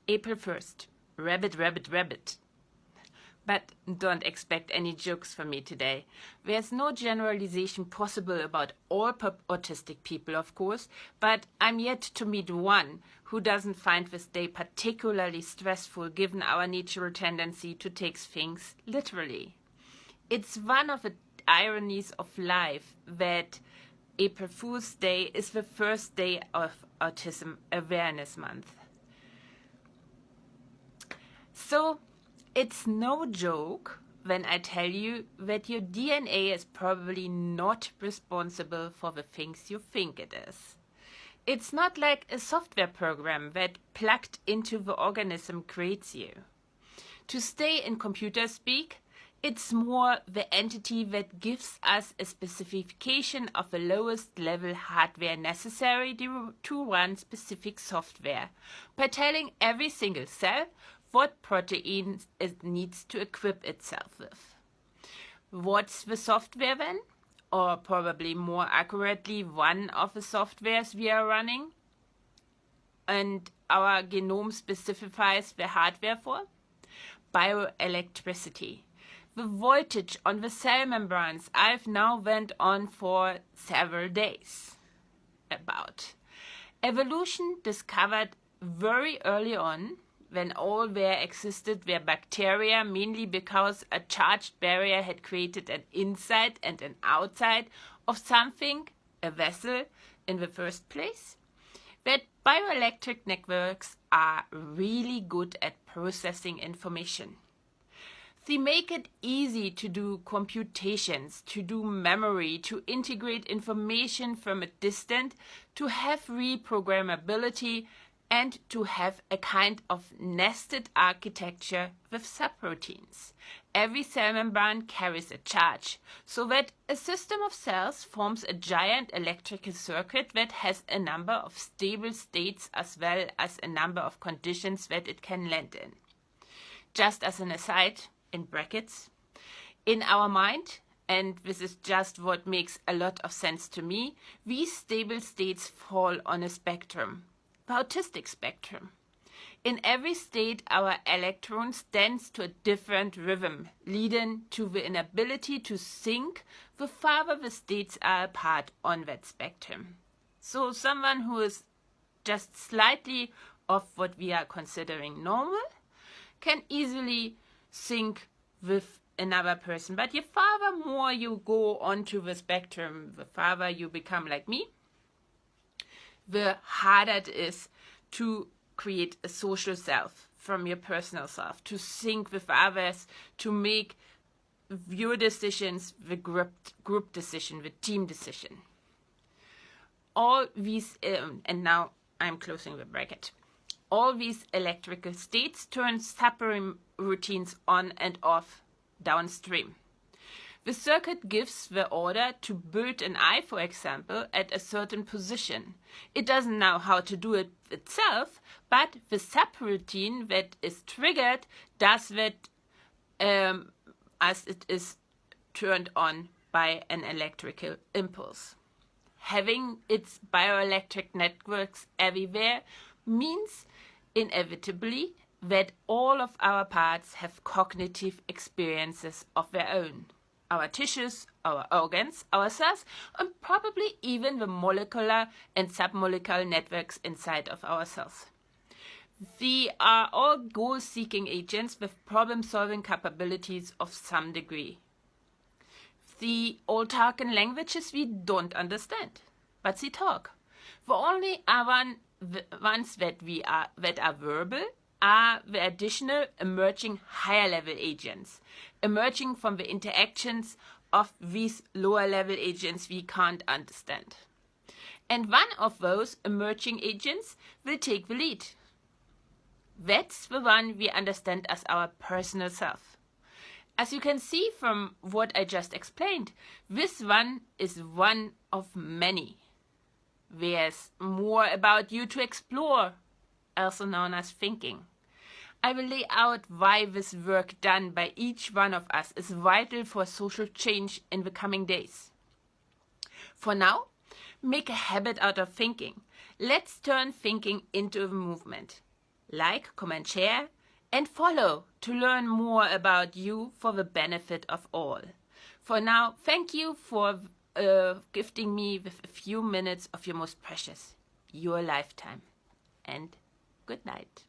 April 1st. Rabbit, rabbit, rabbit. But don't expect any jokes from me today. There's no generalization possible about all autistic people, of course, but I'm yet to meet one who doesn't find this day particularly stressful given our natural tendency to take things literally. It's one of the ironies of life that April Fool's Day is the first day of Autism Awareness Month. So, it's no joke when I tell you that your DNA is probably not responsible for the things you think it is. It's not like a software program that plugged into the organism creates you. To stay in computer speak, it's more the entity that gives us a specification of the lowest level hardware necessary to run specific software by telling every single cell what proteins it needs to equip itself with. What's the software then? Or probably more accurately, one of the softwares we are running and our genome specifies the hardware for? Bioelectricity. The voltage on the cell membranes I've now went on for several days about. Evolution discovered very early on, when all there existed were bacteria, mainly because a charged barrier had created an inside and an outside of something, a vessel, in the first place, that bioelectric networks are really good at processing information. They make it easy to do computations, to do memory, to integrate information from a distance, to have reprogrammability, and to have a kind of nested architecture with subroutines. Every cell membrane carries a charge, so that a system of cells forms a giant electrical circuit that has a number of stable states as well as a number of conditions that it can land in. Just as an aside, in brackets, in our mind, and this is just what makes a lot of sense to me, these stable states fall on a spectrum. The autistic spectrum. In every state, our electrons dance to a different rhythm, leading to the inability to sync the farther the states are apart on that spectrum. So someone who is just slightly off what we are considering normal can easily sync with another person. But the farther more you go onto the spectrum, the farther you become like me, the harder it is to create a social self from your personal self, to sync with others, to make your decisions the group decision, the team decision. All these, and now I'm closing the bracket. All these electrical states turn subroutines on and off downstream. The circuit gives the order to build an eye, for example, at a certain position. It doesn't know how to do it itself, but the subroutine that is triggered does that as it is turned on by an electrical impulse. Having its bioelectric networks everywhere means inevitably that all of our parts have cognitive experiences of their own. Our tissues, our organs, our cells, and probably even the molecular and submolecular networks inside of our cells. They are all goal-seeking agents with problem-solving capabilities of some degree. They all talk in languages we don't understand, but they talk. The only ones that are verbal are the additional emerging higher level agents, emerging from the interactions of these lower level agents we can't understand. And one of those emerging agents will take the lead. That's the one we understand as our personal self. As you can see from what I just explained, this one is one of many. There's more about you to explore, also known as thinking. I will lay out why this work done by each one of us is vital for social change in the coming days. For now, make a habit out of thinking. Let's turn thinking into a movement. like, comment, share, and follow to learn more about you for the benefit of all. For now, thank you for gifting me with a few minutes of your most precious, your lifetime. And good night.